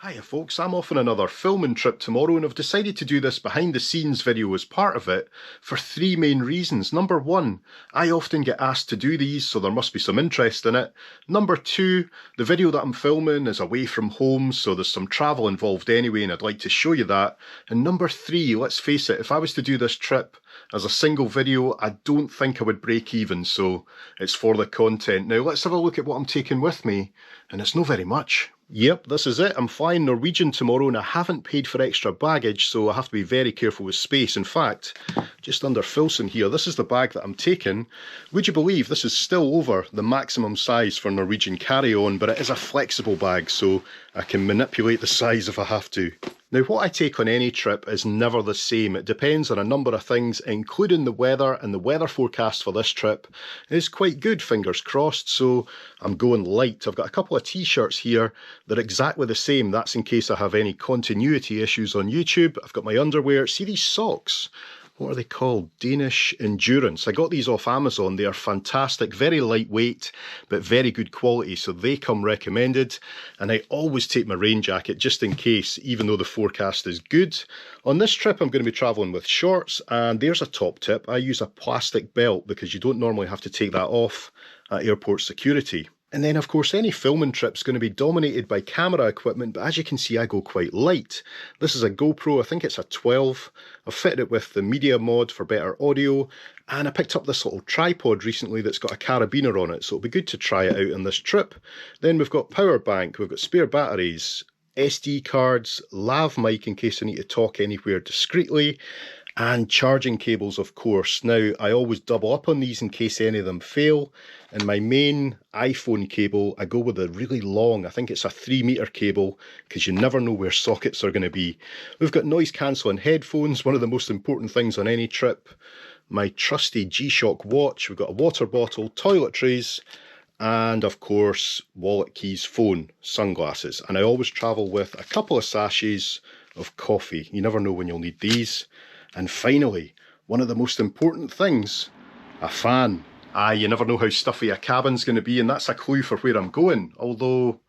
Hiya folks, I'm off on another filming trip tomorrow and I've decided to do this behind the scenes video as part of it for three main reasons. Number one, I often get asked to do these, so there must be some interest in it. Number two, the video that I'm filming is away from home, so there's some travel involved anyway and I'd like to show you that. And number three, let's face it, if I was to do this trip as a single video, I don't think I would break even, so it's for the content. Now let's have a look at what I'm taking with me, and it's not very much. Yep, this is it. I'm flying Norwegian tomorrow and I haven't paid for extra baggage, so I have to be very careful with space. In fact, just under Filson here, this is the bag that I'm taking. Would you believe this is still over the maximum size for Norwegian carry-on, but it is a flexible bag, so I can manipulate the size if I have to. Now, what I take on any trip is never the same. It depends on a number of things, including the weather, and the weather forecast for this trip is quite good, fingers crossed, so I'm going light. I've got a couple of t-shirts here. They're exactly the same. That's in case I have any continuity issues on YouTube. I've got my underwear. See these socks? What are they called? Danish Endurance. I got these off Amazon. They are fantastic, very lightweight, but very good quality, so they come recommended. And I always take my rain jacket just in case, even though the forecast is good. On this trip, I'm going to be travelling with shorts, and there's a top tip. I use a plastic belt because you don't normally have to take that off at airport security. And then, of course, any filming trip's going to be dominated by camera equipment, but as you can see, I go quite light. This is a GoPro, I think it's a 12. I've fitted it with the media mod for better audio, and I picked up this little tripod recently that's got a carabiner on it, so it'll be good to try it out on this trip. Then we've got power bank, we've got spare batteries, SD cards, lav mic in case I need to talk anywhere discreetly, and charging cables, of course. Now, I always double up on these in case any of them fail. And my main iPhone cable, I go with a really long, I think it's a 3-metre cable, because you never know where sockets are going to be. We've got noise cancelling headphones, one of the most important things on any trip. My trusty G-Shock watch, we've got a water bottle, toiletries, and of course, wallet, keys, phone, sunglasses. And I always travel with a couple of sachets of coffee. You never know when you'll need these. And finally, one of the most important things, a fan. You never know how stuffy a cabin's going to be, and that's a clue for where I'm going. Although,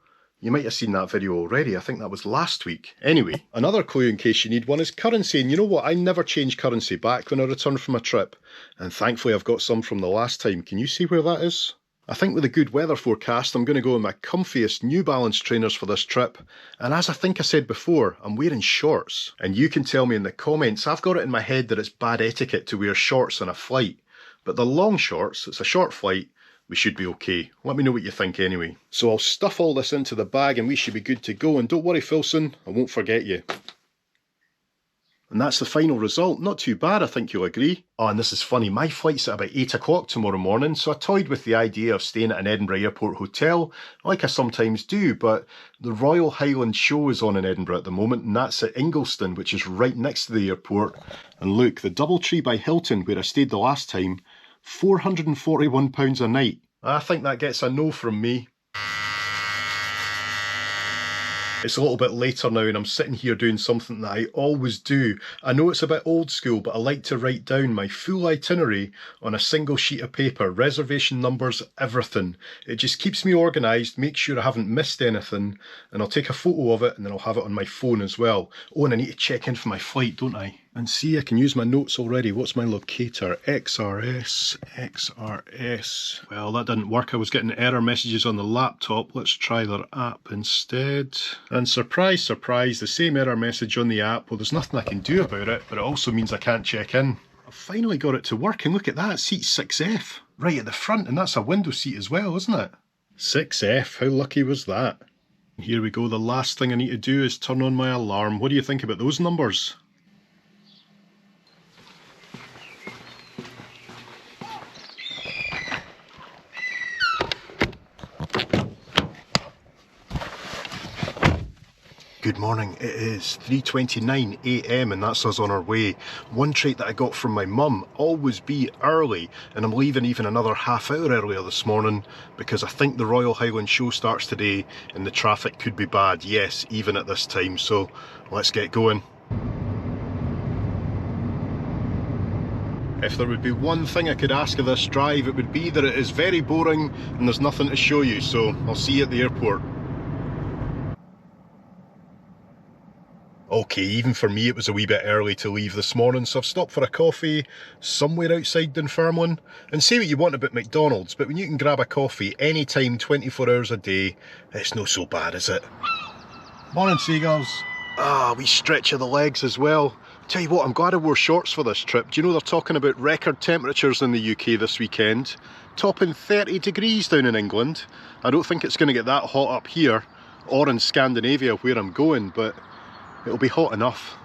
you might have seen that video already. I think that was last week. Anyway, another clue in case you need one is currency. And you know what? I never change currency back when I return from a trip. And thankfully, I've got some from the last time. Can you see where that is? I think with a good weather forecast, I'm going to go in my comfiest New Balance trainers for this trip. And as I think I said before, I'm wearing shorts. And you can tell me in the comments, I've got it in my head that it's bad etiquette to wear shorts on a flight. But the long shorts, it's a short flight, we should be okay. Let me know what you think anyway. So I'll stuff all this into the bag and we should be good to go. And don't worry, Filson, I won't forget you. And that's the final result. Not too bad, I think you'll agree. Oh, and this is funny. My flight's at about 8 o'clock tomorrow morning, so I toyed with the idea of staying at an Edinburgh airport hotel, like I sometimes do, but the Royal Highland Show is on in Edinburgh at the moment, and that's at Ingliston, which is right next to the airport. And look, the Doubletree by Hilton, where I stayed the last time, £441 a night. I think that gets a no from me. It's a little bit later now and I'm sitting here doing something that I always do. I know it's a bit old school, but I like to write down my full itinerary on a single sheet of paper, reservation numbers, everything. It just keeps me organised, makes sure I haven't missed anything, and I'll take a photo of it and then I'll have it on my phone as well. Oh, and I need to check in for my flight, don't I? And see, I can use my notes already. What's my locator? XRS. Well, that didn't work. I was getting error messages on the laptop. Let's try their app instead. And surprise, surprise, the same error message on the app. Well, there's nothing I can do about it, but it also means I can't check in. I've finally got it to work, and look at that, seat 6F. Right at the front, and that's a window seat as well, isn't it? 6F, how lucky was that? Here we go, the last thing I need to do is turn on my alarm. What do you think about those numbers? Good morning, it is 3:29 AM and that's us on our way. One trait that I got from my mum, always be early, and I'm leaving even another half hour earlier this morning because I think the Royal Highland Show starts today and the traffic could be bad, yes, even at this time, so let's get going. If there would be one thing I could ask of this drive, it would be that it is very boring and there's nothing to show you, so I'll see you at the airport. Okay, even for me it was a wee bit early to leave this morning, so I've stopped for a coffee somewhere outside Dunfermline. And say what you want about McDonald's, but when you can grab a coffee anytime, 24 hours a day, it's not so bad, is it? Morning, seagulls. Ah, we stretch of the legs as well. Tell you what, I'm glad I wore shorts for this trip. Do you know they're talking about record temperatures in the UK this weekend? Topping 30 degrees down in England. I don't think it's going to get that hot up here, or in Scandinavia where I'm going, but it'll be hot enough.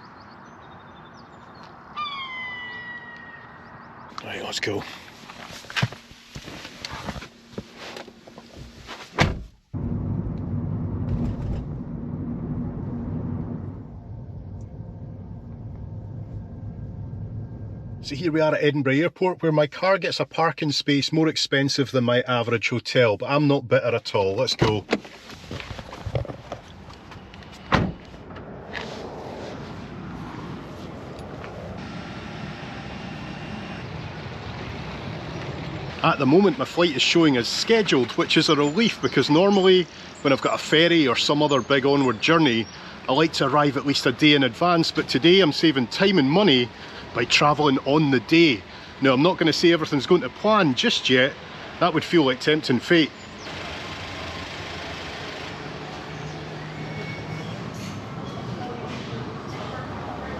Right, let's go. So here we are at Edinburgh Airport, where my car gets a parking space more expensive than my average hotel, but I'm not bitter at all. Let's go. At the moment my flight is showing as scheduled, which is a relief, because normally when I've got a ferry or some other big onward journey, I like to arrive at least a day in advance, but today I'm saving time and money by travelling on the day. Now, I'm not going to say everything's going to plan just yet. That would feel like tempting fate.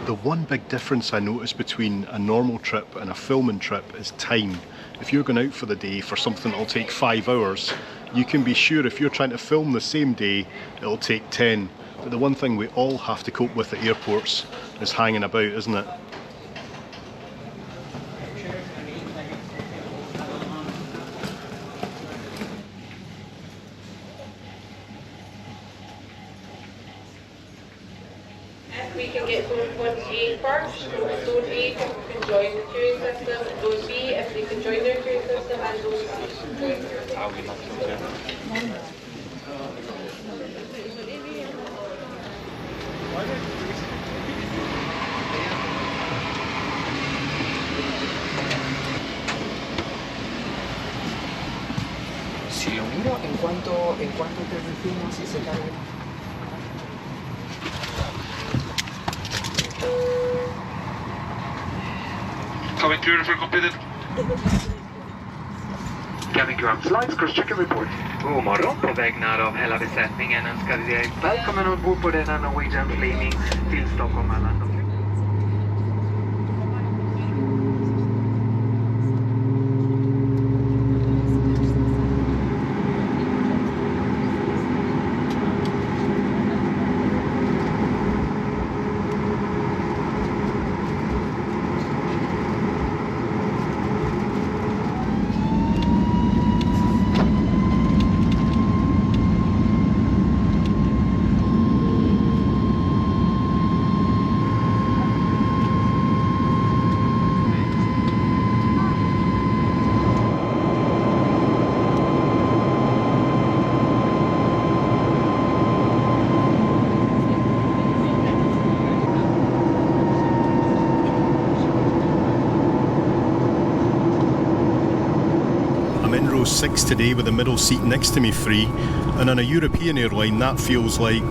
The one big difference I notice between a normal trip and a filming trip is time. If you're going out for the day for something that'll take 5 hours, you can be sure if you're trying to film the same day, it'll take 10. But the one thing we all have to cope with at airports is hanging about, isn't it? We can get zone 1A first. Zone A can join the queuing system, and zone B, if they can join their queuing system, and zone C can join their queuing system. Si lo miro, en cuanto te decimos si se carga. Coming through for completed. Scanning ground slides, cross-check and report. God morgon, på vägnar av hela besättningen önskar vi er välkommen ombord på denna Norwegian Flaming till Stockholm mellan de... Row 6 today with the middle seat next to me free, and on a European airline that feels like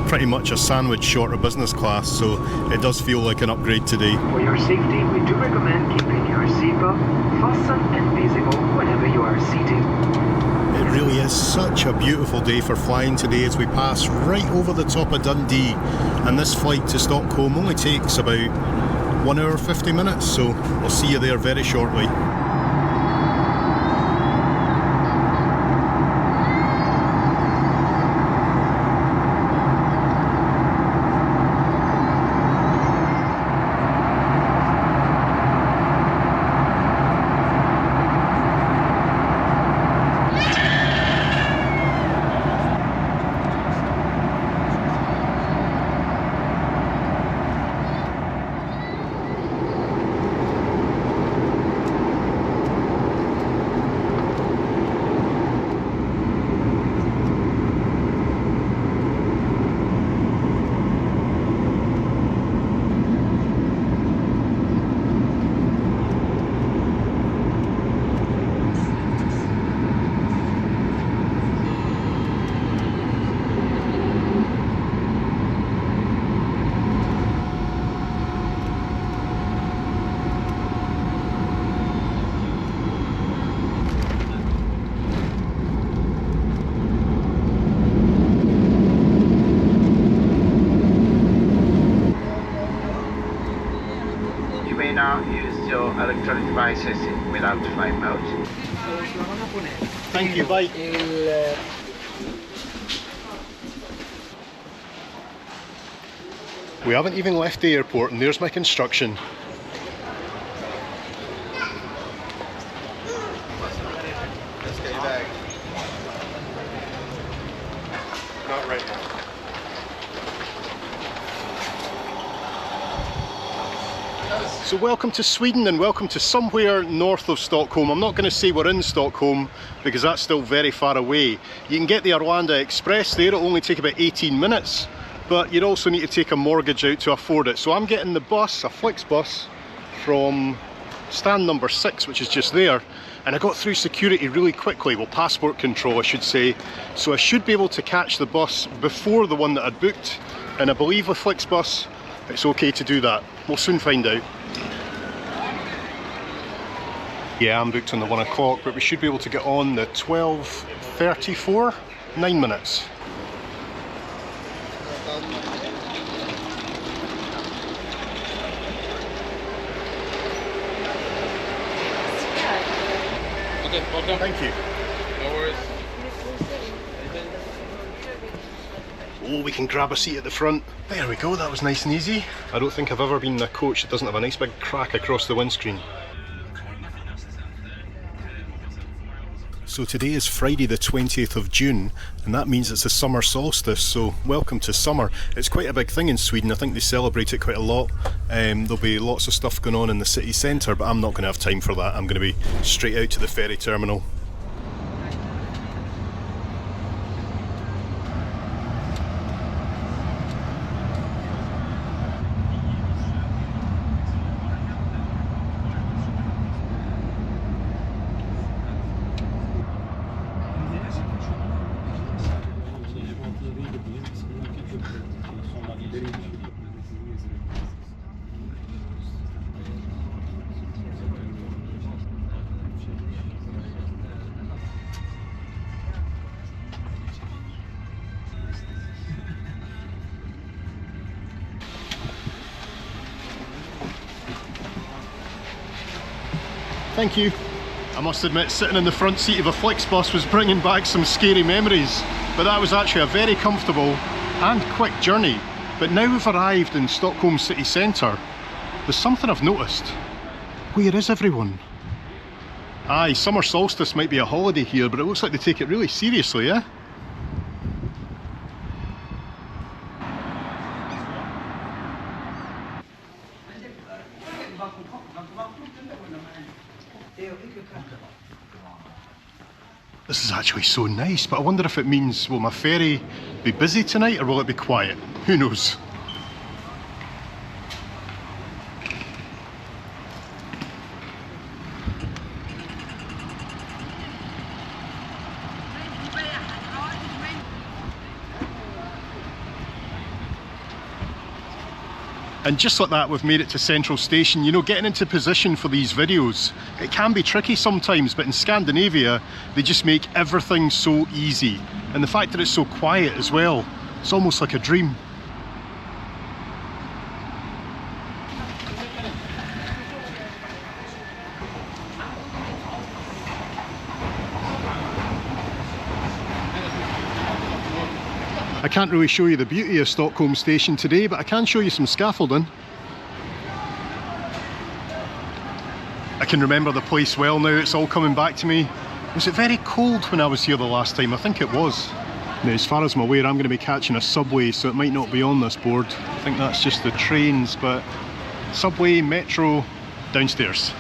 pretty much a sandwich short of business class, so it does feel like an upgrade today. For your safety, we do recommend keeping your seatbelt fastened and visible whenever you are seated. It really is such a beautiful day for flying today as we pass right over the top of Dundee, and this flight to Stockholm only takes about 1 hour 50 minutes, so I'll see you there very shortly. devices without flight mode. Thank you, bye. We haven't even left the airport and there's my construction. Let's get your bag. Not right now. So welcome to Sweden and welcome to somewhere north of Stockholm. I'm not going to say we're in Stockholm because that's still very far away. You can get the Arlanda Express there, it'll only take about 18 minutes. But you'd also need to take a mortgage out to afford it. So I'm getting the bus, a Flixbus, from stand number 6, which is just there. And I got through security really quickly, well, passport control I should say. So I should be able to catch the bus before the one that I'd booked. And I believe with Flixbus, it's okay to do that. We'll soon find out. Yeah, I'm booked on the 1 o'clock, but we should be able to get on the 12:34, 9 minutes. Welcome. Thank you. No worries. Oh, we can grab a seat at the front. There we go, that was nice and easy. I don't think I've ever been in a coach that doesn't have a nice big crack across the windscreen. So today is Friday the 20th of June and that means it's the summer solstice, so welcome to summer. It's quite a big thing in Sweden, I think they celebrate it quite a lot. There'll be lots of stuff going on in the city centre, but I'm not going to have time for that. I'm going to be straight out to the ferry terminal. Thank you. I must admit, sitting in the front seat of a Flixbus was bringing back some scary memories, but that was actually a very comfortable and quick journey. But now we've arrived in Stockholm city centre, there's something I've noticed. Where is everyone? Aye, summer solstice might be a holiday here, but it looks like they take it really seriously, eh? This is actually so nice, but I wonder if it means, will my ferry be busy tonight or will it be quiet? Who knows? And just like that, we've made it to Central Station. You know, getting into position for these videos, it can be tricky sometimes, but in Scandinavia, they just make everything so easy. And the fact that it's so quiet as well, it's almost like a dream. I can't really show you the beauty of Stockholm Station today, but I can show you some scaffolding. I can remember the place well now, it's all coming back to me. Was it very cold when I was here the last time? I think it was. Now, as far as I'm aware, I'm going to be catching a subway, so it might not be on this board. I think that's just the trains, but subway, metro, downstairs.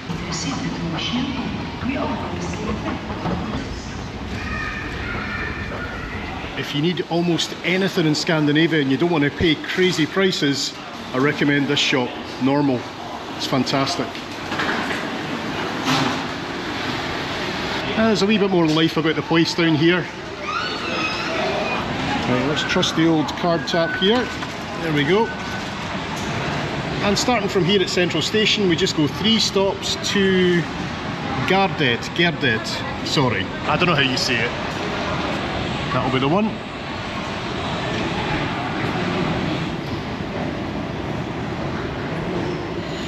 If you need almost anything in Scandinavia and you don't want to pay crazy prices, I recommend this shop, Normal. It's fantastic. There's a wee bit more life about the place down here. Right, let's trust the old card tap here. There we go. And starting from here at Central Station, we just go 3 stops to Gärdet, sorry, I don't know how you say it. That'll be the one.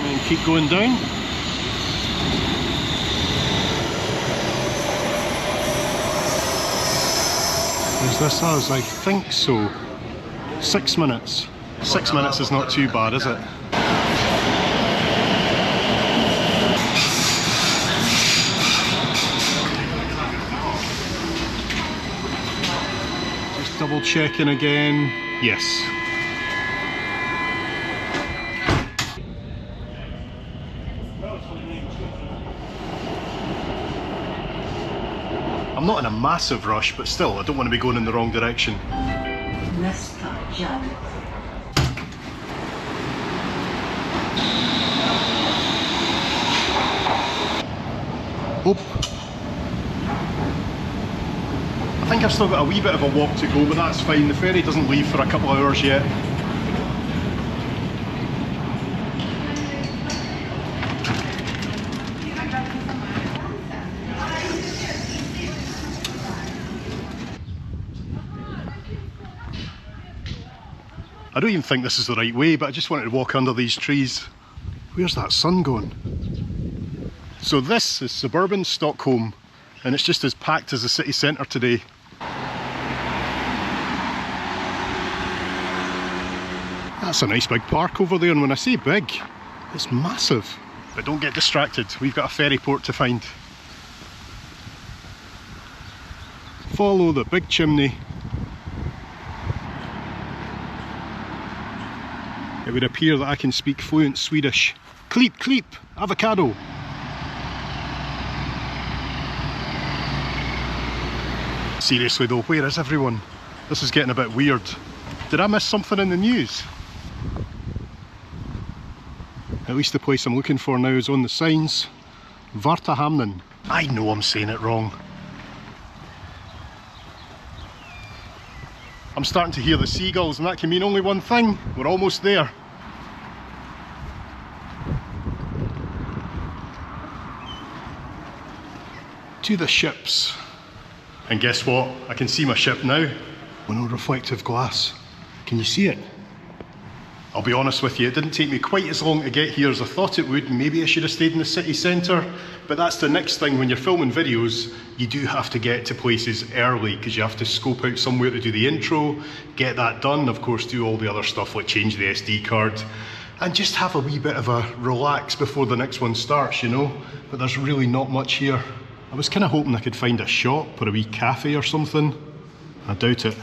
And keep going down. is this us? I think so. 6 minutes. 6 minutes is not too bad, is it? Just double checking again. Yes. I'm not in a massive rush, but still, I don't want to be going in the wrong direction. Oh. I think I've still got a wee bit of a walk to go, but that's fine. The ferry doesn't leave for a couple of hours yet. I don't even think this is the right way, but I just wanted to walk under these trees. Where's that sun going? So this is suburban Stockholm, and it's just as packed as the city centre today. That's a nice big park over there, and when I say big, it's massive. But don't get distracted, we've got a ferry port to find. Follow the big chimney. It would appear that I can speak fluent Swedish. Kleep, kleep, avocado. Seriously though, where is everyone? This is getting a bit weird. Did I miss something in the news? At least the place I'm looking for now is on the signs. Vartahamnen. I know I'm saying it wrong. I'm starting to hear the seagulls, and that can mean only one thing. We're almost there. To the ships. And guess what? I can see my ship now. With no reflective glass. Can you see it? I'll be honest with you, it didn't take me quite as long to get here as I thought it would. Maybe I should have stayed in the city centre, but that's the next thing. When you're filming videos, you do have to get to places early because you have to scope out somewhere to do the intro, get that done, of course do all the other stuff like change the SD card, and just have a wee bit of a relax before the next one starts, you know. But there's really not much here. I was kind of hoping I could find a shop or a wee cafe or something. I doubt it.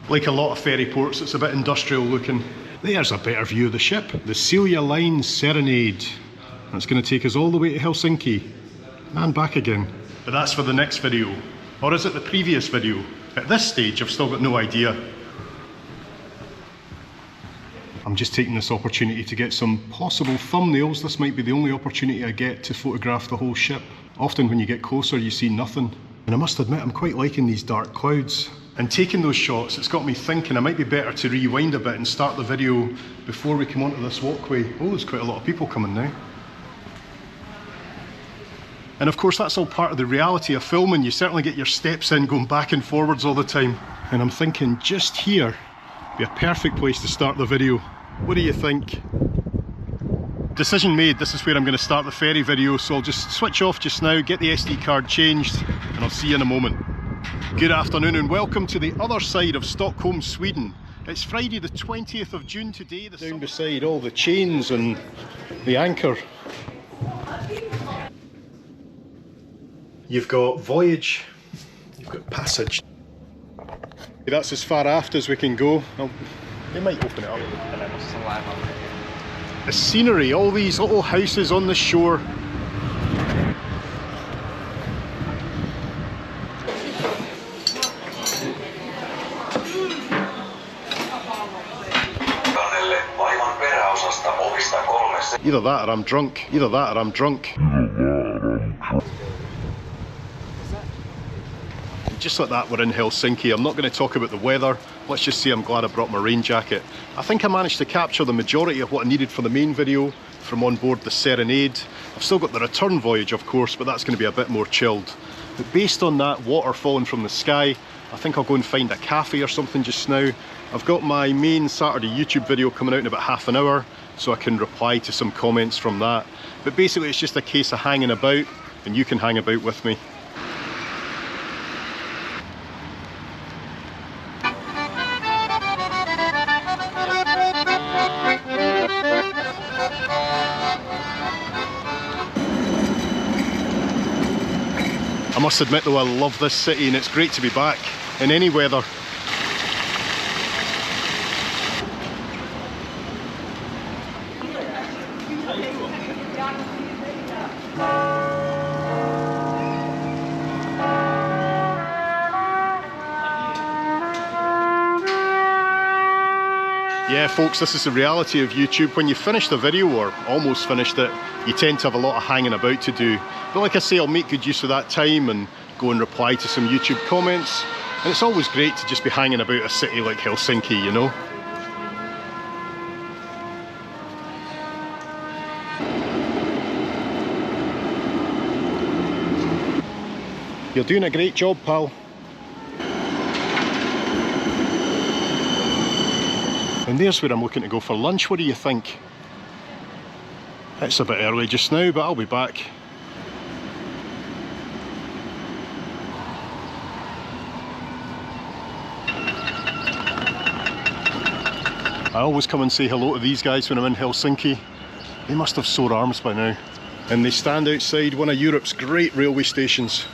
Like a lot of ferry ports, it's a bit industrial looking. There's a better view of the ship, the Celia Line Serenade. That's going to take us all the way to Helsinki and back again. But that's for the next video. Or is it the previous video? At this stage, I've still got no idea. I'm just taking this opportunity to get some possible thumbnails. This might be the only opportunity I get to photograph the whole ship. Often when you get closer, you see nothing. And I must admit, I'm quite liking these dark clouds. And taking those shots, it's got me thinking I might be better to rewind a bit and start the video before we come onto this walkway. Oh, there's quite a lot of people coming now. And of course, that's all part of the reality of filming. You certainly get your steps in going back and forwards all the time. And I'm thinking just here would be a perfect place to start the video. What do you think? Decision made, this is where I'm going to start the ferry video, so I'll just switch off just now, get the SD card changed, and I'll see you in a moment. Good afternoon and welcome to the other side of Stockholm, Sweden. It's Friday the 20th of June today. Down beside all the chains and the anchor. You've got voyage, you've got passage. That's as far aft as we can go. Oh, they might open it up. The scenery, all these little houses on the shore. Either that or I'm drunk. Either that or I'm drunk. Just like that, we're in Helsinki. I'm not going to talk about the weather. Let's just say I'm glad I brought my rain jacket. I think I managed to capture the majority of what I needed for the main video from on board the Serenade. I've still got the return voyage, of course, but that's going to be a bit more chilled. But based on that water falling from the sky, I think I'll go and find a cafe or something just now. I've got my main Saturday YouTube video coming out in about half an hour, so I can reply to some comments from that. But basically it's just a case of hanging about, and you can hang about with me. I must admit though, I love this city and it's great to be back in any weather. Yeah folks, this is the reality of YouTube. When you finish the video, or almost finished it, you tend to have a lot of hanging about to do. But like I say, I'll make good use of that time and go and reply to some YouTube comments. And it's always great to just be hanging about a city like Helsinki, you know? You're doing a great job, pal. And there's where I'm looking to go for lunch. What do you think? It's a bit early just now, but I'll be back. I always come and say hello to these guys when I'm in Helsinki. They must have sore arms by now. And they stand outside one of Europe's great railway stations.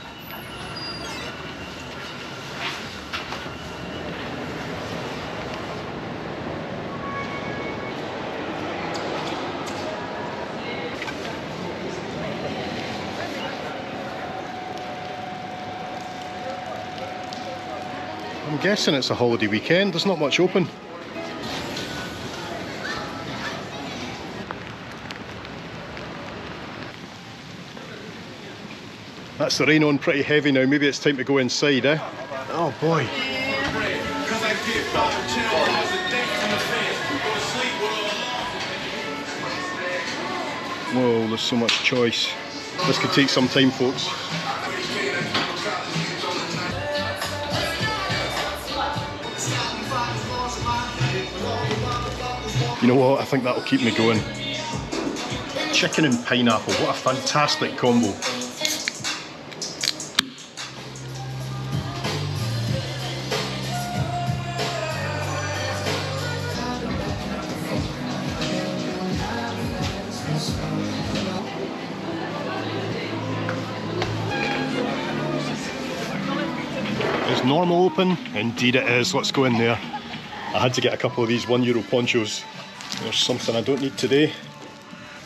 I'm guessing it's a holiday weekend, there's not much open. That's the rain on pretty heavy now, maybe it's time to go inside, eh? Oh boy. Whoa, there's so much choice. This could take some time, folks. You know what, I think that'll keep me going. Chicken and pineapple, what a fantastic combo. Is normal open? Indeed it is, let's go in there. I had to get a couple of these €1 ponchos. There's something I don't need today.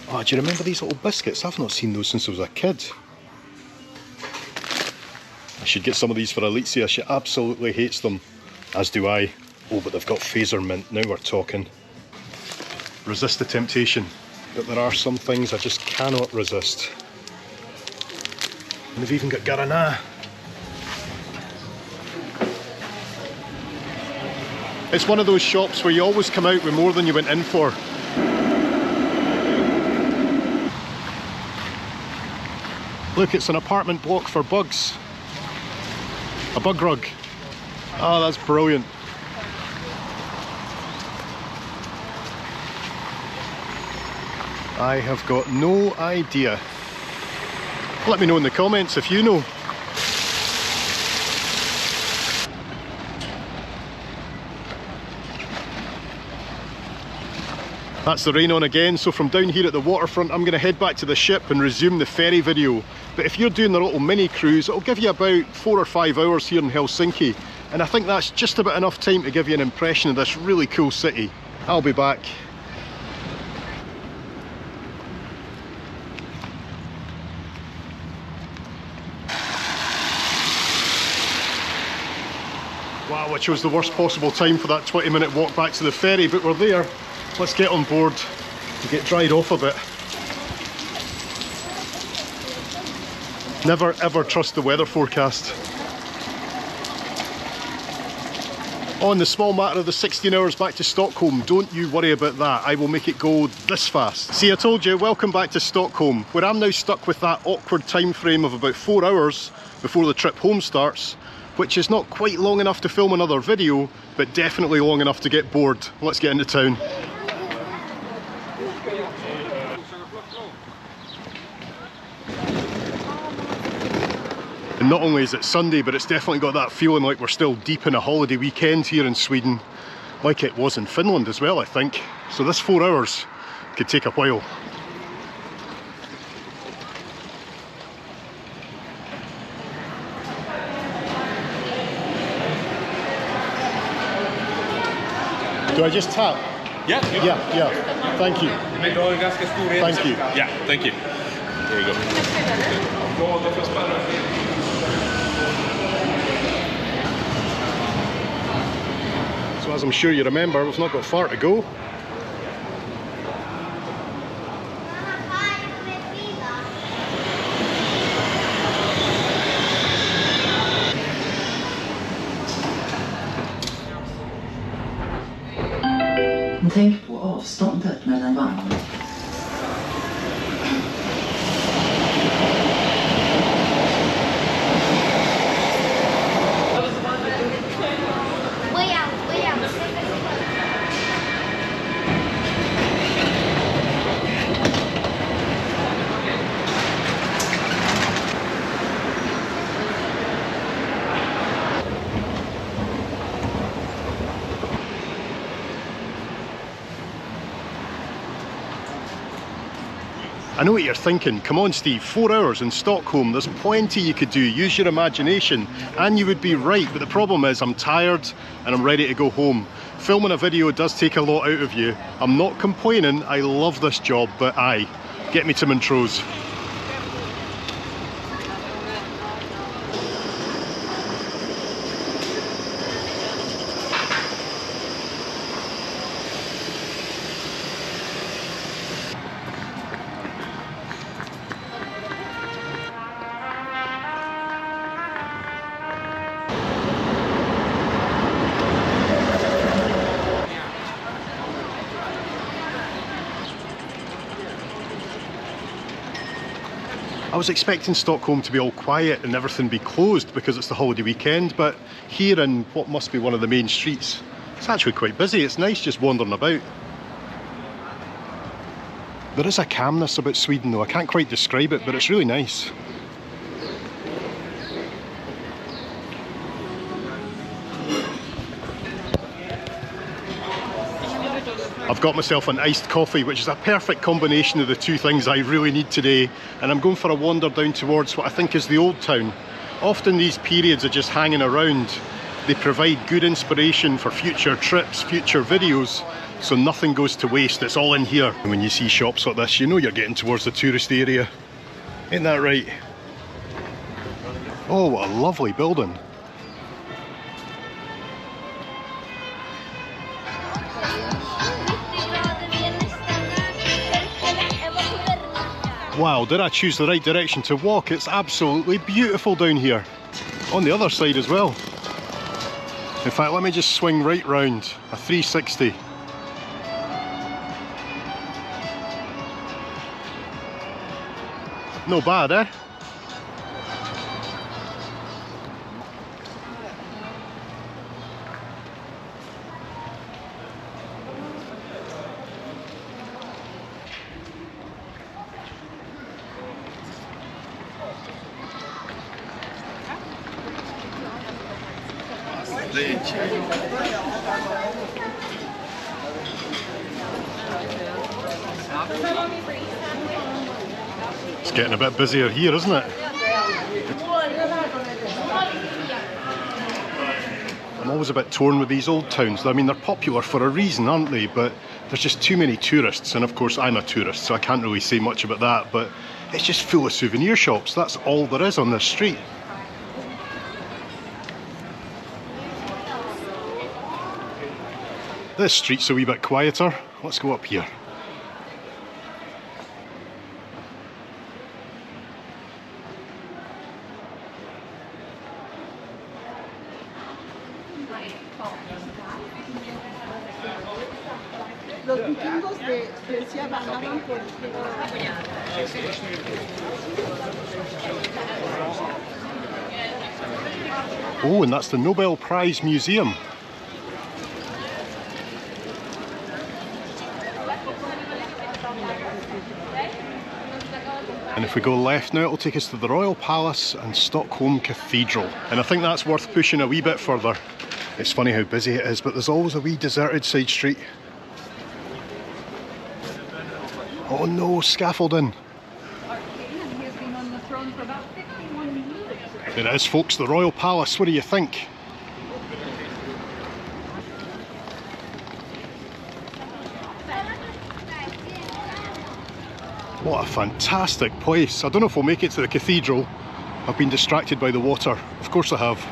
Oh, do you remember these little biscuits? I've not seen those since I was a kid. I should get some of these for Alicia, she absolutely hates them. As do I. Oh, but they've got phaser mint, now we're talking. Resist the temptation. But there are some things I just cannot resist. And they've even got guarana. It's one of those shops where you always come out with more than you went in for. Look, it's an apartment block for bugs. A bug rug. Oh, that's brilliant. I have got no idea. Let me know in the comments if you know. That's the rain on again, so from down here at the waterfront I'm going to head back to the ship and resume the ferry video. But if you're doing the little mini cruise, it'll give you about 4 or 5 hours here in Helsinki, and I think that's just about enough time to give you an impression of this really cool city. I'll be back. Wow, I chose the worst possible time for that 20-minute walk back to the ferry, but we're there. Let's get on board and get dried off a bit. Never ever trust the weather forecast. On the small matter of the 16 hours back to Stockholm, don't you worry about that. I will make it go this fast. See, I told you, welcome back to Stockholm, where I'm now stuck with that awkward time frame of about 4 hours before the trip home starts, which is not quite long enough to film another video, but definitely long enough to get bored. Let's get into town. And not only is it Sunday, but it's definitely got that feeling like we're still deep in a holiday weekend here in Sweden, like it was in Finland as well, I think. So this 4 hours could take a while. Do I just tap? Yeah. Yeah. Thank you. Men du har ju ganska stor resa. Thank you. Yeah, thank you. There you go. So as I'm sure you remember, we've not got far to go. Tänk på avståndet mellan vagn. I know what you're thinking. Come on, Steve, 4 hours in Stockholm. There's plenty you could do. Use your imagination. And you would be right. But the problem is I'm tired and I'm ready to go home. Filming a video does take a lot out of you. I'm not complaining. I love this job, but aye, get me to Montrose. I was expecting Stockholm to be all quiet and everything be closed because it's the holiday weekend, but here in what must be one of the main streets, it's actually quite busy. It's nice just wandering about. There is a calmness about Sweden though. I can't quite describe it, but it's really nice. I've got myself an iced coffee, which is a perfect combination of the two things I really need today, and I'm going for a wander down towards what I think is the old town. Often these periods are just hanging around. They provide good inspiration for future trips, future videos, so nothing goes to waste. It's all in here. And when you see shops like this, you know you're getting towards the tourist area. Ain't that right? Oh, what a lovely building. Wow, did I choose the right direction to walk? It's absolutely beautiful down here. On the other side as well. In fact, let me just swing right round, a 360. No bad, eh? It's getting a bit busier here, isn't it? I'm always a bit torn with these old towns. I mean, they're popular for a reason, aren't they? But there's just too many tourists, and of course I'm a tourist, so I can't really say much about that, but it's just full of souvenir shops. That's all there is on this street. This street's a wee bit quieter. Let's go up here. Oh, and that's the Nobel Prize Museum. And if we go left now, it'll take us to the Royal Palace and Stockholm Cathedral. And I think that's worth pushing a wee bit further. It's funny how busy it is, but there's always a wee deserted side street. Oh no, scaffolding. There it is, folks, the Royal Palace. What do you think? What a fantastic place. I don't know if we'll make it to the cathedral. I've been distracted by the water. Of course I have.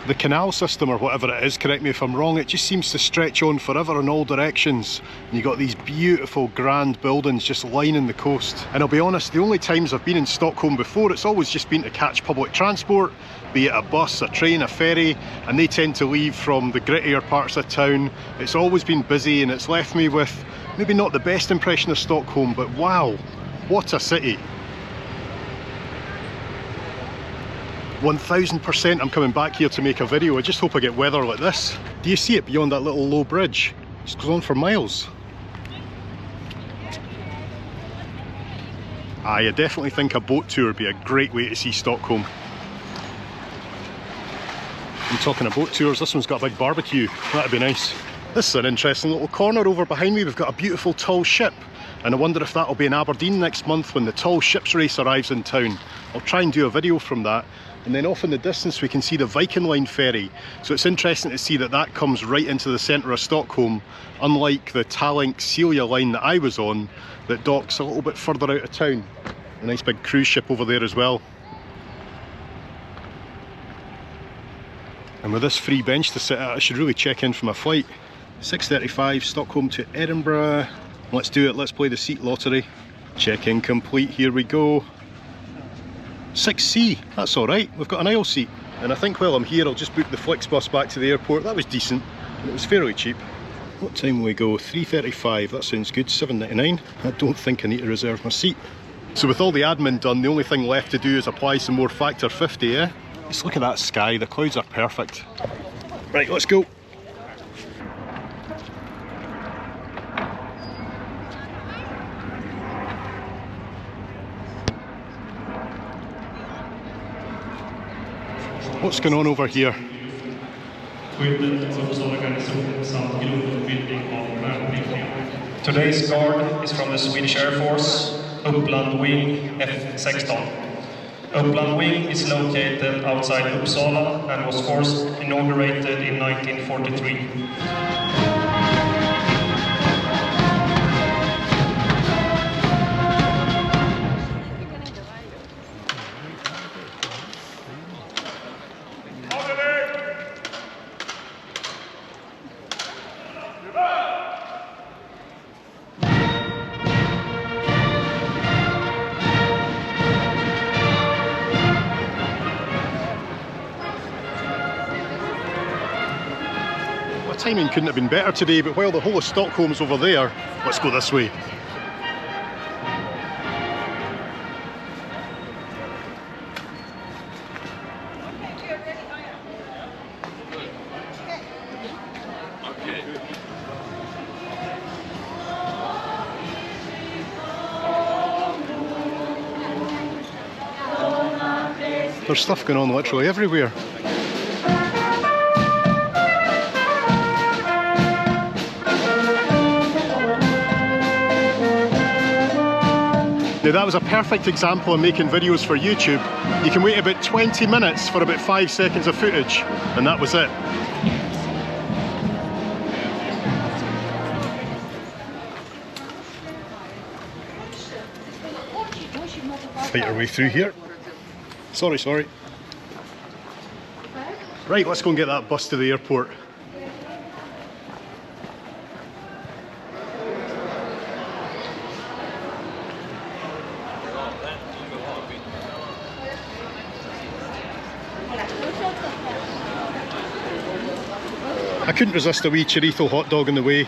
The canal system, or whatever it is, correct me if I'm wrong, it just seems to stretch on forever in all directions. And you've got these beautiful grand buildings just lining the coast. And I'll be honest, the only times I've been in Stockholm before, it's always just been to catch public transport, be it a bus, a train, a ferry, and they tend to leave from the grittier parts of town. It's always been busy and it's left me with maybe not the best impression of Stockholm, but wow, what a city. 1000% I'm coming back here to make a video. I just hope I get weather like this. Do you see it beyond that little low bridge? It just goes on for miles. I definitely think a boat tour would be a great way to see Stockholm. I'm talking of boat tours, this one's got a big barbecue. That'd be nice. This is an interesting little corner over behind me. We've got a beautiful tall ship. And I wonder if that'll be in Aberdeen next month when the tall ships race arrives in town. I'll try and do a video from that. And then off in the distance we can see the Viking Line ferry. So it's interesting to see that that comes right into the centre of Stockholm, unlike the Tallink Celia line that I was on that docks a little bit further out of town. A nice big cruise ship over there as well. And with this free bench to sit at, I should really check in for my flight. 6:35, Stockholm to Edinburgh. Let's do it, let's play the seat lottery. Check-in complete, here we go. 6C, that's alright, we've got an aisle seat. And I think while I'm here I'll just book the Flixbus back to the airport. That was decent, and it was fairly cheap. What time will we go? 3:35, that sounds good, 7.99. I don't think I need to reserve my seat. So with all the admin done, the only thing left to do is apply some more Factor 50, eh? Just look at that sky, the clouds are perfect. Right, let's go. What's going on over here? Today's guard is from the Swedish Air Force, Uppland Wing F16. Uppland Wing is located outside Uppsala and was first inaugurated in 1943. Timing couldn't have been better today, but while the whole of Stockholm's over there, let's go this way. There's stuff going on literally everywhere. Now that was a perfect example of making videos for YouTube. You can wait about 20 minutes for about 5 seconds of footage, and that was it. Fight our way through here. Sorry. Right, let's go and get that bus to the airport. I couldn't resist a wee chorizo hot dog on the way.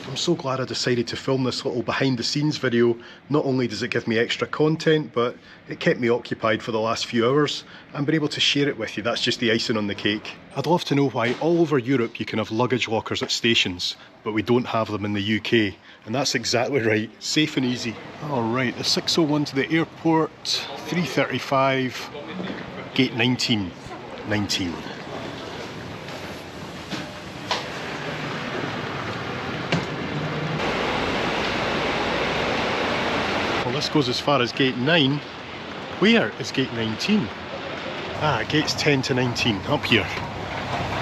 I'm so glad I decided to film this little behind the scenes video. Not only does it give me extra content, but it kept me occupied for the last few hours and been able to share it with you. That's just the icing on the cake. I'd love to know why all over Europe you can have luggage lockers at stations, but we don't have them in the UK. And that's exactly right, safe and easy. Alright, the 601 to the airport, 3:35. Gate 19. this goes as far as gate 9. Where is gate 19? Ah, gates 10 to 19, up here.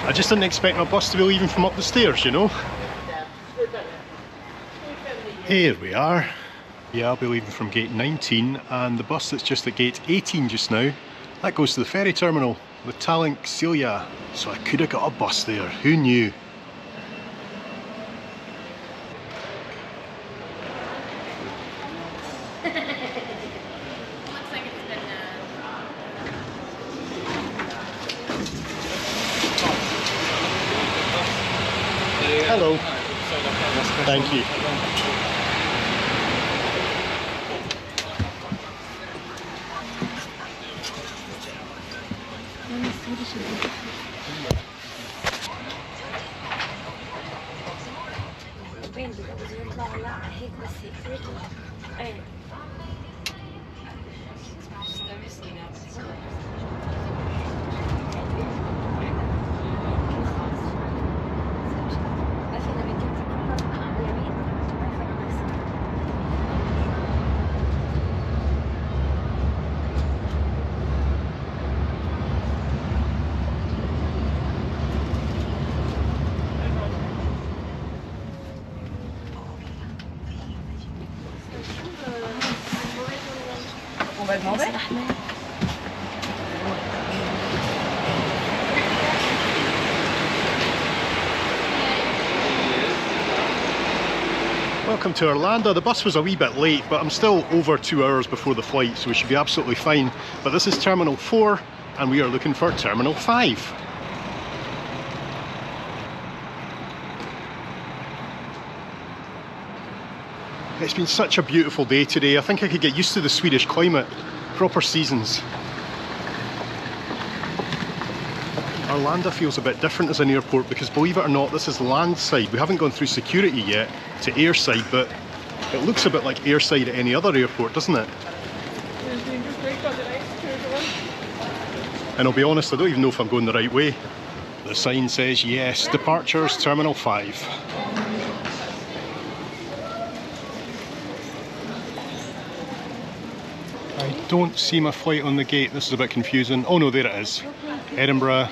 I just didn't expect my bus to be leaving from up the stairs, you know. Here we are. Yeah, I'll be leaving from gate 19, and the bus that's just at gate 18 just now, that goes to the ferry terminal with Dalgety. So I could have got a bus there, who knew? Hello. Thank you. Welcome to Orlando. The bus was a wee bit late, but I'm still over 2 hours before the flight, so we should be absolutely fine. But this is Terminal 4, and we are looking for Terminal 5. It's been such a beautiful day today. I think I could get used to the Swedish climate. Proper seasons. Arlanda feels a bit different as an airport because, believe it or not, this is landside. We haven't gone through security yet to airside, but it looks a bit like airside at any other airport, doesn't it? And I'll be honest, I don't even know if I'm going the right way. The sign says yes, departures Terminal 5. I don't see my flight on the gate. This is a bit confusing. Oh no, there it is. Edinburgh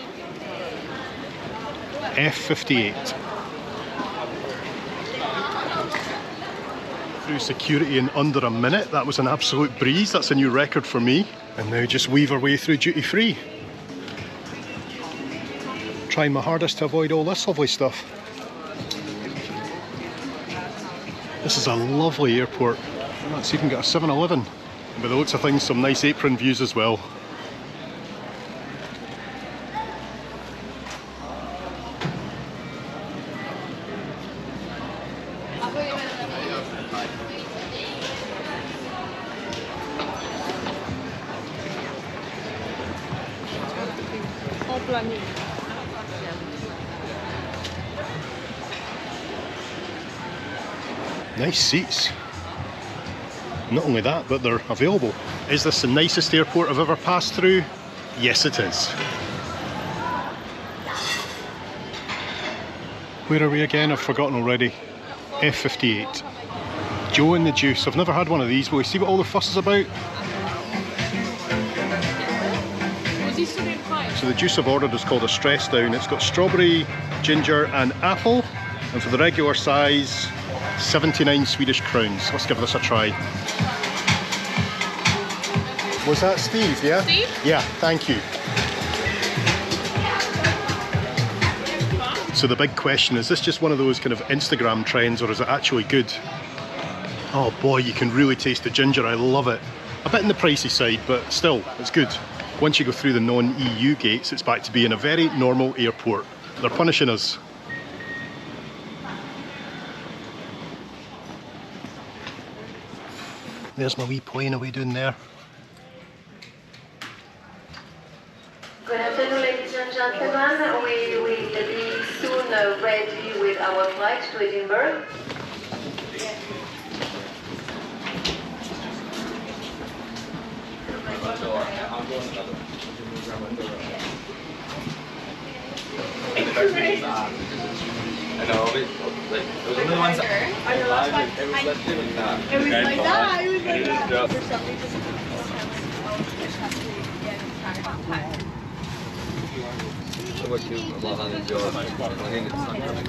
F58. Through security in under a minute. That was an absolute breeze. That's a new record for me. And now just weave our way through duty free. Trying my hardest to avoid all this lovely stuff. This is a lovely airport. Let's even get a 7-Eleven. By the looks of things, some nice apron views as well. Nice seats. Not only that, but they're available. Is this the nicest airport I've ever passed through? Yes, it is. Where are we again? I've forgotten already. F58. Joe and the Juice. I've never had one of these. Will we see what all the fuss is about? So the juice I've ordered is called a Stress Down. It's got strawberry, ginger and apple. And for the regular size, 79 Swedish crowns. Let's give this a try. Was that Steve, yeah? Steve? Yeah, thank you. So the big question, is this just one of those kind of Instagram trends or is it actually good? Oh boy, you can really taste the ginger, I love it. A bit on the pricey side, but still, it's good. Once you go through the non-EU gates, it's back to being a very normal airport. They're punishing us. There's my wee plane away down there. Good afternoon, ladies and gentlemen. We will be soon ready with our flight to Edinburgh. I know, but like, it was only ones that I know, that's fine. it was literally like that. It was like that, it was like that. Yeah. For some reason, just has to, yeah, kind of So what you love on the job, I think it's not coming.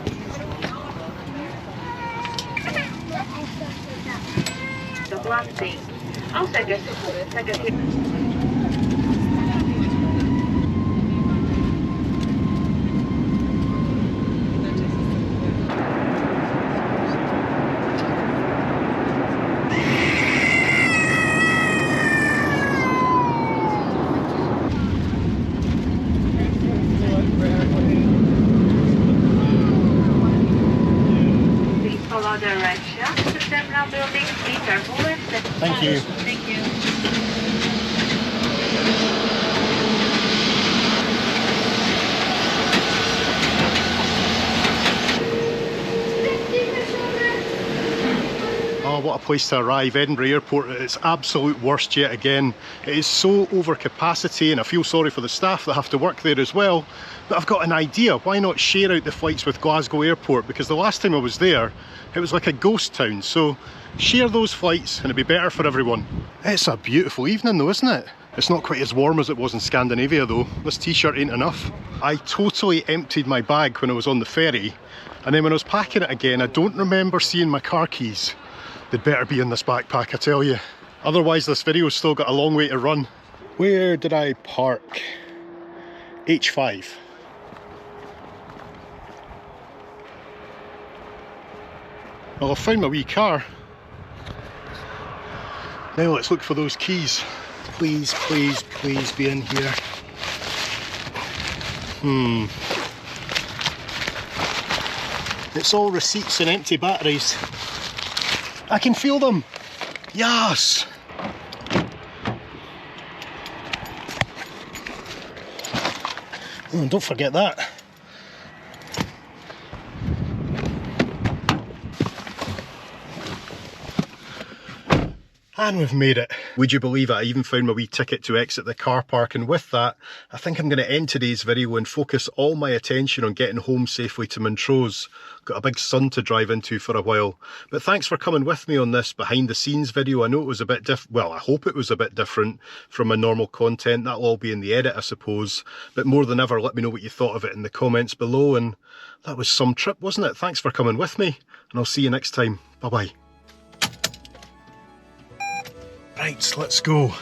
The black thing. I'll send it. Please follow directions to the terminal building. Be careful with the... Thank you. Thank you. Oh, what a place to arrive. Edinburgh Airport at its absolute worst yet again. It is so over capacity, and I feel sorry for the staff that have to work there as well. But I've got an idea. Why not share out the flights with Glasgow Airport? Because the last time I was there, it was like a ghost town. So share those flights and it'll be better for everyone. It's a beautiful evening though, isn't it? It's not quite as warm as it was in Scandinavia though. This t-shirt ain't enough. I totally emptied my bag when I was on the ferry. And then when I was packing it again, I don't remember seeing my car keys. They'd better be in this backpack, I tell you. Otherwise this video's still got a long way to run. Where did I park? H5. Well, I found my wee car. Now let's look for those keys. Please, please, please be in here. It's all receipts and empty batteries. I can feel them. Yes. Oh, don't forget that. And we've made it. Would you believe it? I even found my wee ticket to exit the car park, and with that, I think I'm going to end today's video and focus all my attention on getting home safely to Montrose. Got a big sun to drive into for a while. But thanks for coming with me on this behind the scenes video. I know it was a bit well, I hope it was a bit different from my normal content. That'll all be in the edit, I suppose. But more than ever, let me know what you thought of it in the comments below. And that was some trip, wasn't it? Thanks for coming with me, and I'll see you next time. Bye bye. Right, let's go.